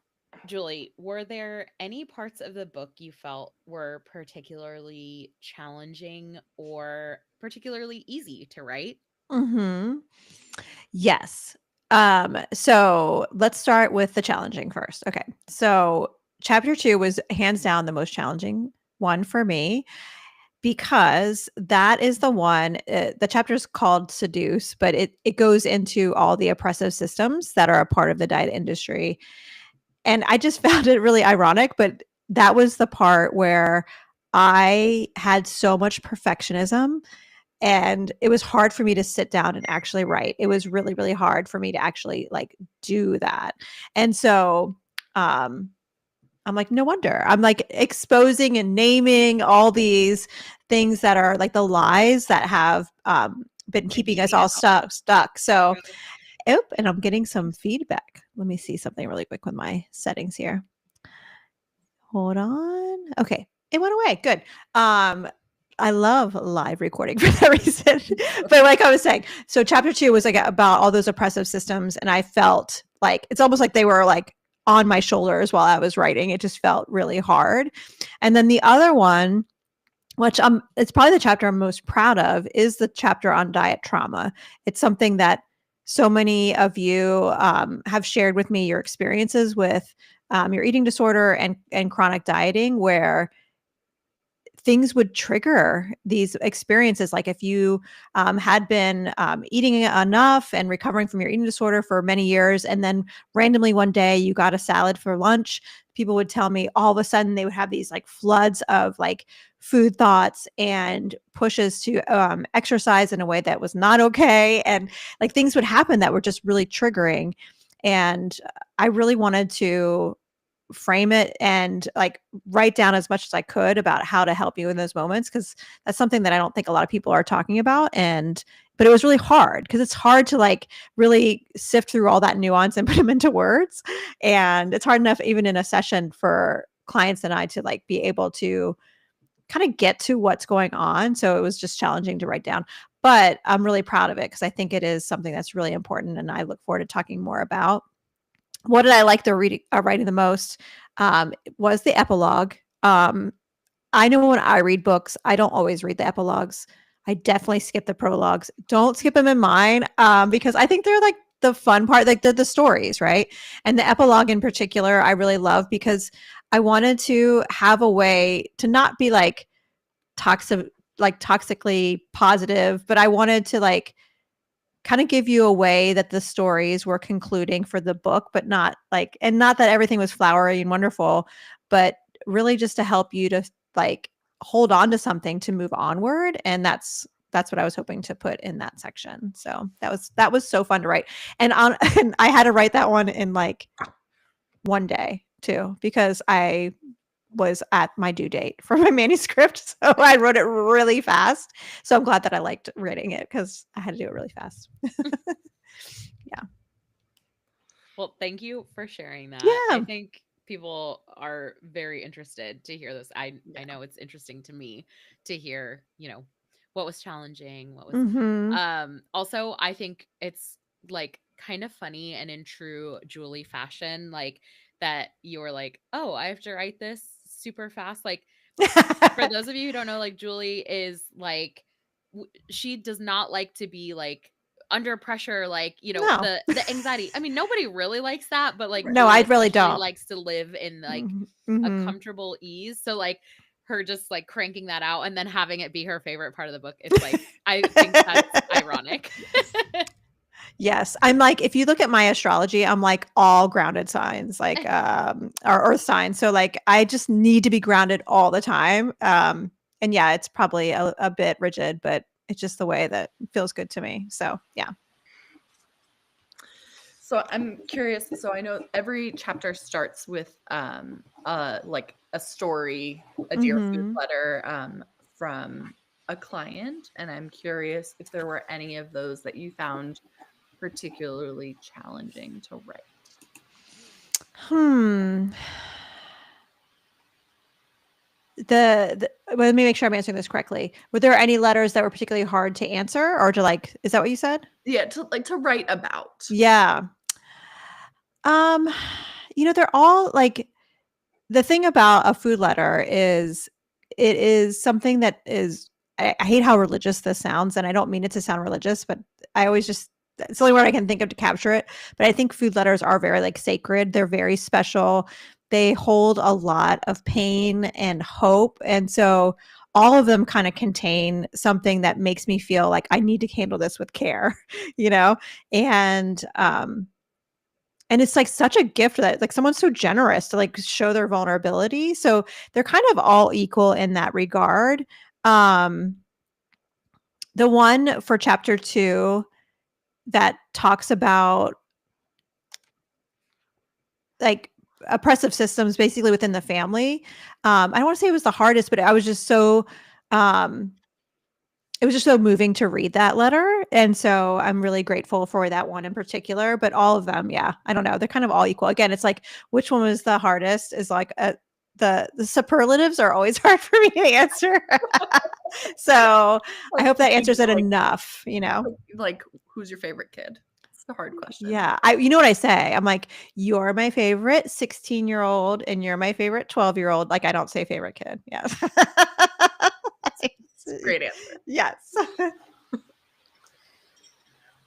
Julie, were there any parts of the book you felt were particularly challenging or particularly easy to write? Yes. So let's start with the challenging first. Okay. So chapter 2 was hands down the most challenging one for me, because that is the one, the chapter is called Seduce, but it goes into all the oppressive systems that are a part of the diet industry. And I just found it really ironic, but that was the part where I had so much perfectionism, and it was hard for me to sit down and actually write. It was really, really hard for me to actually like do that. And so I'm like, no wonder. I'm like exposing and naming all these things that are like the lies that have been keeping us all stuck. So, and I'm getting some feedback. Let me see something really quick with my settings here. Hold on. Okay. It went away. Good. I love live recording for that reason. But like I was saying, so chapter 2 was like about all those oppressive systems. And I felt like it's almost like they were like on my shoulders while I was writing. It just felt really hard. And then the other one, which it's probably the chapter I'm most proud of, is the chapter on diet trauma. It's something that so many of you have shared with me your experiences with your eating disorder and chronic dieting, where things would trigger these experiences. Like if you had been eating enough and recovering from your eating disorder for many years, and then randomly one day you got a salad for lunch, people would tell me all of a sudden they would have these like floods of like food thoughts and pushes to exercise in a way that was not okay. And like things would happen that were just really triggering. And I really wanted to frame it and like write down as much as I could about how to help you in those moments, because that's something that I don't think a lot of people are talking about. But it was really hard because it's hard to like really sift through all that nuance and put them into words. And it's hard enough even in a session for clients and I to like be able to kind of get to what's going on. So it was just challenging to write down, but I'm really proud of it because I think it is something that's really important. And I look forward to talking more about. What did I like the writing the most was the epilogue. I know when I read books, I don't always read the epilogues. I definitely skip the prologues. Don't skip them in mine because I think they're like the fun part, like they're the stories, right? And the epilogue in particular, I really love because I wanted to have a way to not be like toxically positive, but I wanted to like kind of give you a way that the stories were concluding for the book, but not like, and not that everything was flowery and wonderful, but really just to help you to like hold on to something to move onward. And that's what I was hoping to put in that section. So that was so fun to write. And I had to write that one in like one day too, because I was at my due date for my manuscript. So I wrote it really fast. So I'm glad that I liked writing it because I had to do it really fast. Yeah. Well, thank you for sharing that. Yeah. I think people are very interested to hear this. I know it's interesting to me to hear, what was challenging, what was also I think it's like kind of funny and in true Julie fashion, like that you were like, oh, I have to write this super fast. Like for those of you who don't know, like Julie is like she does not like to be like under pressure, like No. the anxiety. I mean, nobody really likes that, but like No, Julie I really especially don't. likes to live in like a comfortable ease. So like her just like cranking that out and then having it be her favorite part of the book, it's like I think that's ironic. Yes. I'm like, if you look at my astrology, I'm like all grounded signs, like our earth signs. So like I just need to be grounded all the time. And yeah, it's probably a bit rigid, but it's just the way that feels good to me. So yeah. So I'm curious. So I know every chapter starts with like a story, a Dear Food letter from a client. And I'm curious if there were any of those that you found particularly challenging to write. Let me make sure I'm answering this correctly. Were there any letters that were particularly hard to answer or to like, is that what you said? Yeah, to write about. Yeah. They're all like, the thing about a food letter is it is something that is, I hate how religious this sounds, and I don't mean it to sound religious, but I always just, it's the only word I can think of to capture it. But I think food letters are very like sacred. They're very special. They hold a lot of pain and hope. And so all of them kind of contain something that makes me feel like I need to handle this with care, and it's like such a gift that like someone's so generous to like show their vulnerability. So they're kind of all equal in that regard. The one for chapter 2 that talks about like oppressive systems basically within the family. I don't want to say it was the hardest, but I was just so it was just so moving to read that letter. And so I'm really grateful for that one in particular, but all of them, yeah, I don't know. They're kind of all equal. Again, it's like, which one was the hardest is like the superlatives are always hard for me to answer. So I hope that answers it enough, Like, who's your favorite kid? It's a hard question. Yeah. You know what I say? I'm like, you're my favorite 16-year-old and you're my favorite 12-year-old. Like, I don't say favorite kid. Yeah. Great answer. Yes.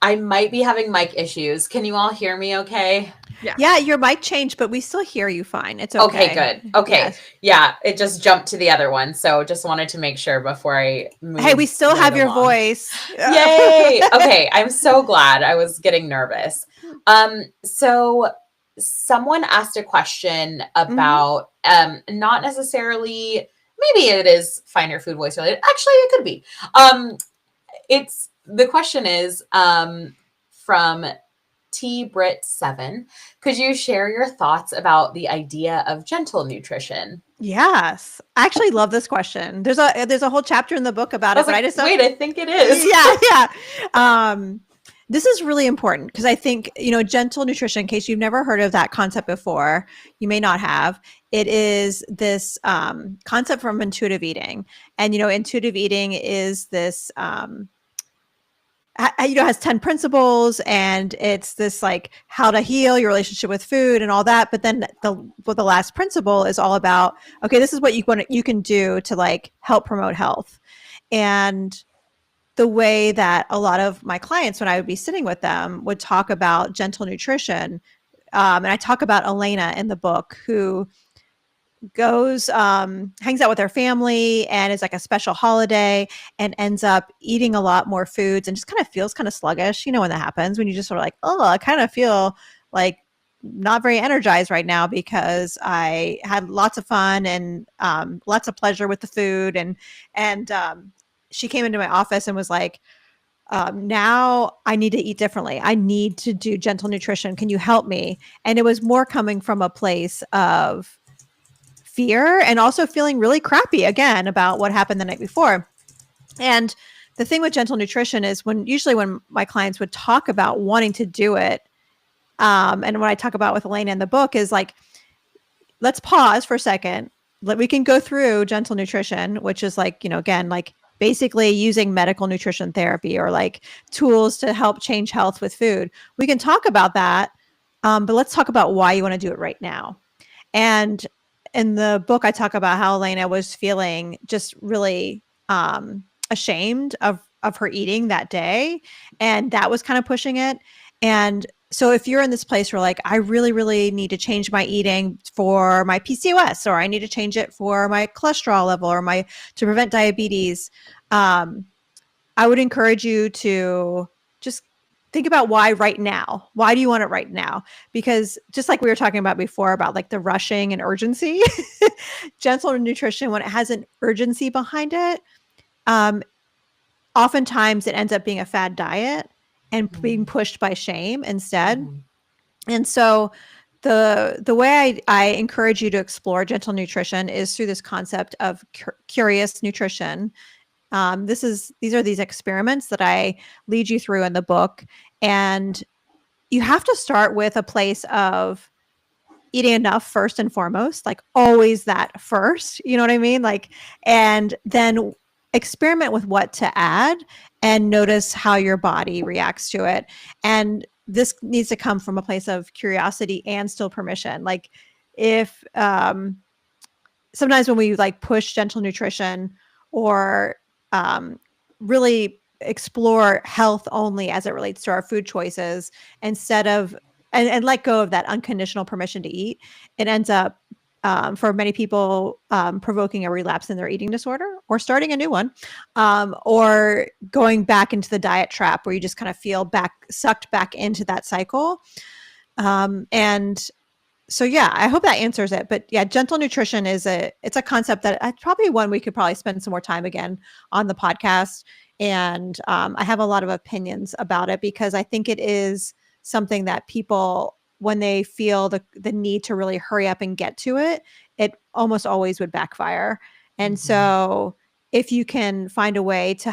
I might be having mic issues. Can you all hear me okay? Yeah, your mic changed, but we still hear you fine. It's Okay, good. Okay. Yes. Yeah, it just jumped to the other one. So just wanted to make sure before I move. Hey, we still have your voice. Yay. Okay, I'm so glad. I was getting nervous. So someone asked a question about not necessarily, maybe it is Find Your Food Voice related. Actually, it could be. The question is from T-Brit7. Could you share your thoughts about the idea of gentle nutrition? Yes. I actually love this question. There's a whole chapter in the book about it, but I just don't... Wait, I think it is. Yeah. This is really important because I think, gentle nutrition, in case you've never heard of that concept before, you may not have. It is this concept from intuitive eating. And, intuitive eating is this... has 10 principles, and it's this like how to heal your relationship with food and all that. But then the last principle is all about, okay, this is what you can do to like help promote health. And the way that a lot of my clients, when I would be sitting with them, would talk about gentle nutrition. And I talk about Elena in the book, who goes hangs out with her family and is like a special holiday and ends up eating a lot more foods and just kind of feels kind of sluggish. When that happens, when you just sort of like, oh, I kind of feel like not very energized right now because I had lots of fun and lots of pleasure with the food. And she came into my office and was like, now I need to eat differently. I need to do gentle nutrition. Can you help me? And it was more coming from a place of fear and also feeling really crappy again about what happened the night before. And the thing with gentle nutrition is usually when my clients would talk about wanting to do it, and what I talk about with Elena in the book is like, let's pause for a second. We can go through gentle nutrition, which is like, again, like basically using medical nutrition therapy or like tools to help change health with food. We can talk about that, but let's talk about why you want to do it right now. And in the book, I talk about how Elena was feeling just really ashamed of her eating that day. And that was kind of pushing it. And so if you're in this place where like, I really, really need to change my eating for my PCOS, or I need to change it for my cholesterol level or to prevent diabetes, I would encourage you to just think about why right now. Why do you want it right now? Because just like we were talking about before about like the rushing and urgency, gentle nutrition, when it has an urgency behind it, oftentimes it ends up being a fad diet and being pushed by shame instead. And so the way I encourage you to explore gentle nutrition is through this concept of curious nutrition. These are these experiments that I lead you through in the book. And you have to start with a place of eating enough first and foremost, like always that first, you know what I mean? Like, and then experiment with what to add and notice how your body reacts to it. And this needs to come from a place of curiosity and still permission. Like if, sometimes when we like push gentle nutrition or really explore health only as it relates to our food choices instead of and let go of that unconditional permission to eat, it ends up for many people provoking a relapse in their eating disorder or starting a new one, or going back into the diet trap where you just kind of feel sucked back into that cycle. And so, yeah, I hope that answers it. But yeah, gentle nutrition it's a concept that probably one we could probably spend some more time again on the podcast. And I have a lot of opinions about it because I think it is something that people, when they feel the need to really hurry up and get to it, it almost always would backfire. And so if you can find a way to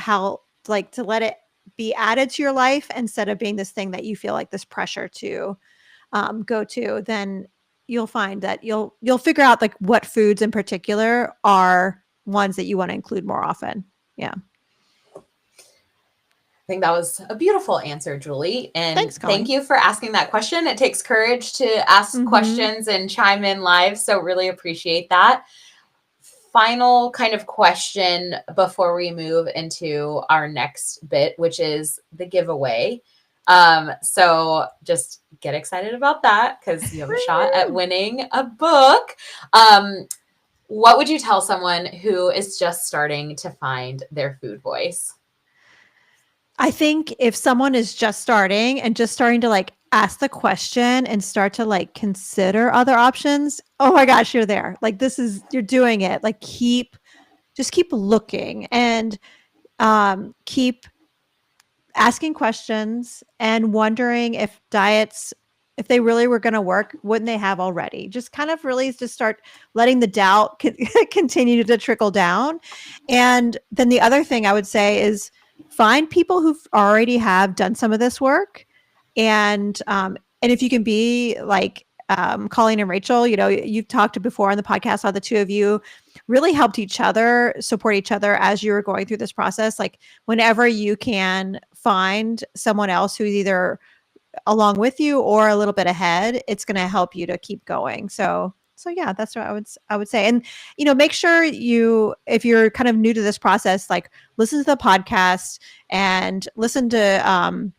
like to let it be added to your life instead of being this thing that you feel like this pressure to go to, then you'll find that you'll figure out like what foods in particular are ones that you want to include more often. Yeah. I think that was a beautiful answer, Julie. And Thanks, thank Coleen. you for asking that question. It takes courage to ask questions and chime in live. So really appreciate that. Final kind of question before we move into our next bit, which is the giveaway. So just get excited about that because you have a shot at winning a book. What would you tell someone who is just starting to find their food voice? I think if someone is just starting to like ask the question and start to like consider other options, oh my gosh, you're there. Like you're doing it. Like just keep looking and keep asking questions and wondering if diets, if they really were going to work, wouldn't they have already? Just kind of really just start letting the doubt continue to trickle down. And then the other thing I would say is find people who already have done some of this work. And if you can be like Coleen and Rachel, you've talked before on the podcast how the two of you really helped each other, support each other as you were going through this process. Like whenever you can find someone else who's either along with you or a little bit ahead, it's going to help you to keep going. So yeah, that's what I would say. And, make sure if you're kind of new to this process, like listen to the podcast and listen to,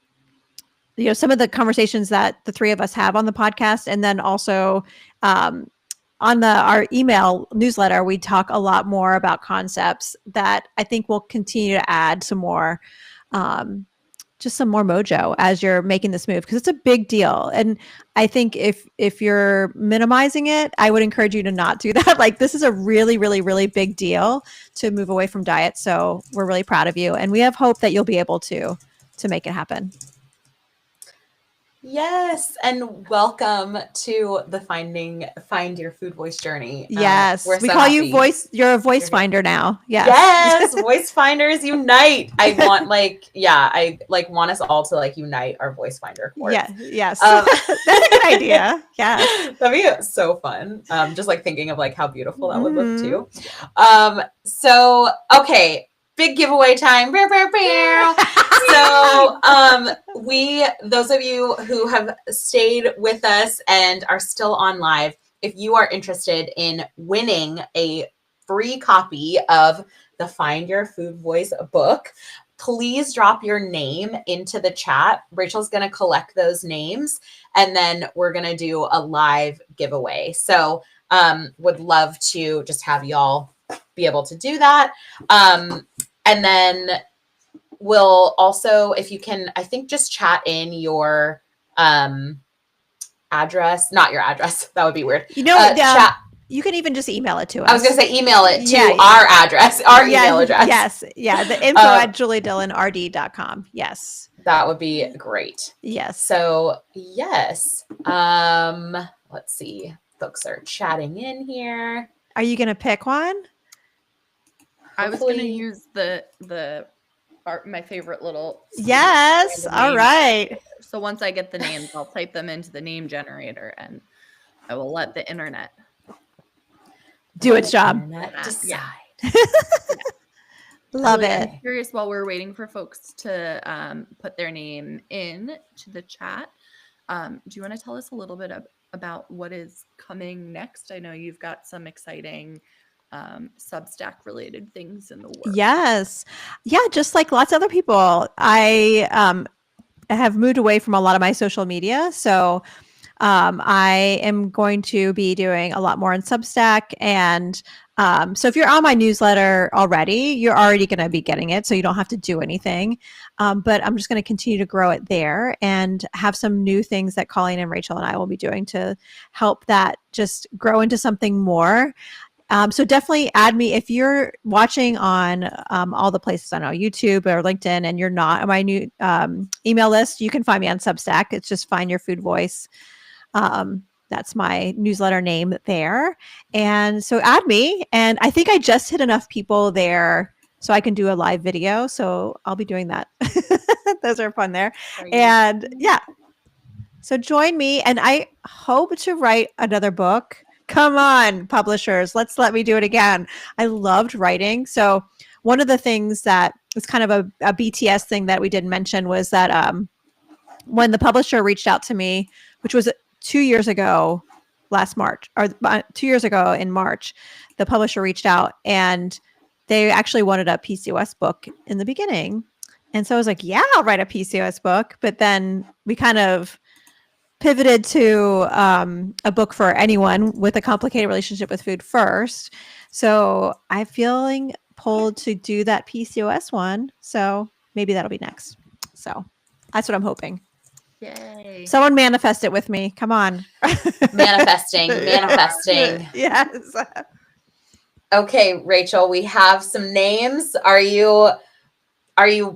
some of the conversations that the three of us have on the podcast. And then also, on our email newsletter, we talk a lot more about concepts that I think will continue to add some more, just some more mojo as you're making this move, because it's a big deal. And I think if you're minimizing it, I would encourage you to not do that. Like this is a really, really, really big deal to move away from diet. So we're really proud of you, and we have hope that you'll be able to make it happen. Yes, and welcome to the Find Your Food Voice journey. Yes, we so call you voice. You're a voice finder now. Yes, voice finders unite. I want I want us all to like unite our voice finder course. Yeah, yes, that's a good idea. Yeah, that'd be so fun. Just like thinking of like how beautiful that would look too. So okay. Big giveaway time. So those of you who have stayed with us and are still on live, if you are interested in winning a free copy of the Find Your Food Voice book, please drop your name into the chat. Rachel's going to collect those names, and then we're going to do a live giveaway. So would love to just have y'all be able to do that. And then we'll also, if you can, I think just chat in your address, not your address. That would be weird. Chat. You can even just email it to us. I was going to say email it to our address, email address. Yes. Yeah. The info at juliedillonrd.com. Yes. That would be great. Yes. So yes. Let's see. Folks are chatting in here. Are you going to pick one? I was going to use my favorite little. Yes. All right. So once I get the names, I'll type them into the name generator, and I will let the internet do its job. Decide. Yeah. Love it. I'm curious, while we're waiting for folks to put their name in to the chat, do you want to tell us a little bit about what is coming next? I know you've got some exciting Substack related things in the works. Yes. Yeah. Just like lots of other people, I have moved away from a lot of my social media. So I am going to be doing a lot more on Substack. And so if you're on my newsletter already, you're already going to be getting it. So you don't have to do anything. But I'm just going to continue to grow it there and have some new things that Coleen and Rachel and I will be doing to help that just grow into something more. So definitely add me if you're watching on all the places, I know, YouTube or LinkedIn, and you're not on my new email list. You can find me on Substack. It's just Find Your Food Voice. That's my newsletter name there. And so add me. And I think I just hit enough people there so I can do a live video. So I'll be doing that. Those are fun there. Great. And yeah. So join me, and I hope to write another book. Come on, publishers, let me do it again. I loved writing. So one of the things that was kind of a BTS thing that we didn't mention was that when the publisher reached out to me, which was 2 years ago last March, or 2 years ago in March, the publisher reached out and they actually wanted a PCOS book in the beginning. And so I was like, yeah, I'll write a PCOS book. But then we kind of pivoted to a book for anyone with a complicated relationship with food first. So I'm feeling pulled to do that PCOS one. So maybe that'll be next. So that's what I'm hoping. Yay. Someone manifest it with me. Come on. Manifesting. Yes. Okay, Rachel, we have some names. Are you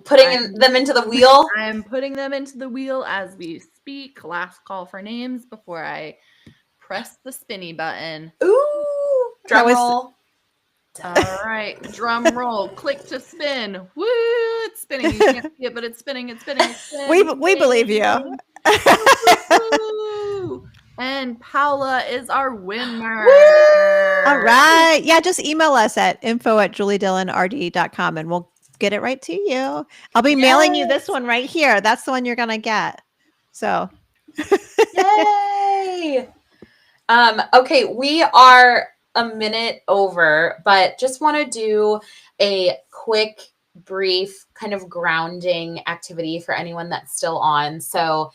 putting them into the wheel? I'm putting them into the wheel as we speak. Last call for names before I press the spinny button. Ooh, drum roll. All right, drum roll. Click to spin. Woo! It's spinning. You can't see it, but it's spinning. It's spinning. It's spinning. We believe you. Woo! And Paula is our winner. Woo! All right. Yeah, just email us at info@juliedillonrd.com and we'll get it right to you. I'll be mailing you this one right here. That's the one you're gonna get. So yay. Okay, we are a minute over, but just want to do a quick, brief kind of grounding activity for anyone that's still on. So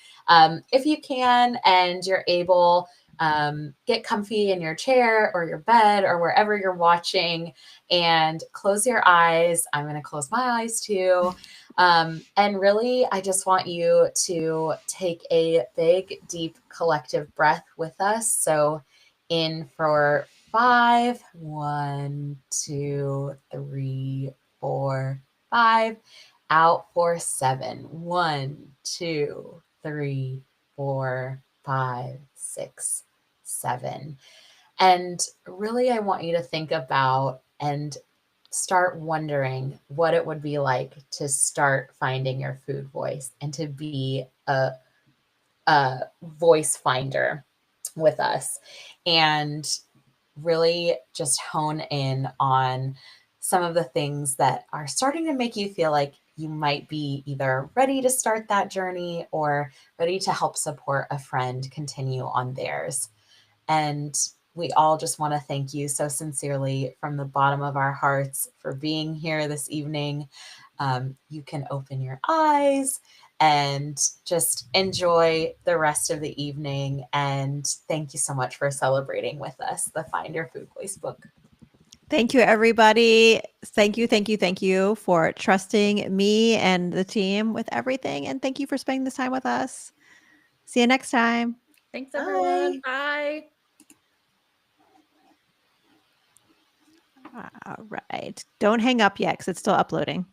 if you can and you're able, get comfy in your chair or your bed or wherever you're watching and close your eyes. I'm going to close my eyes too. And really, I just want you to take a big, deep collective breath with us. So in for 5, 1, 2, 3, 4, 5. Out for 7, 1, 2, 3, 4, 5, 6, 7. And really, I want you to think about and start wondering what it would be like to start finding your food voice and to be a voice finder with us, and really just hone in on some of the things that are starting to make you feel like you might be either ready to start that journey or ready to help support a friend continue on theirs. And we all just want to thank you so sincerely from the bottom of our hearts for being here this evening. You can open your eyes and just enjoy the rest of the evening. And thank you so much for celebrating with us the Find Your Food Voice book. thank you, everybody. Thank you for trusting me and the team with everything. And thank you for spending this time with us. See you next time. Thanks, everyone. Bye. All right. Don't hang up yet because it's still uploading.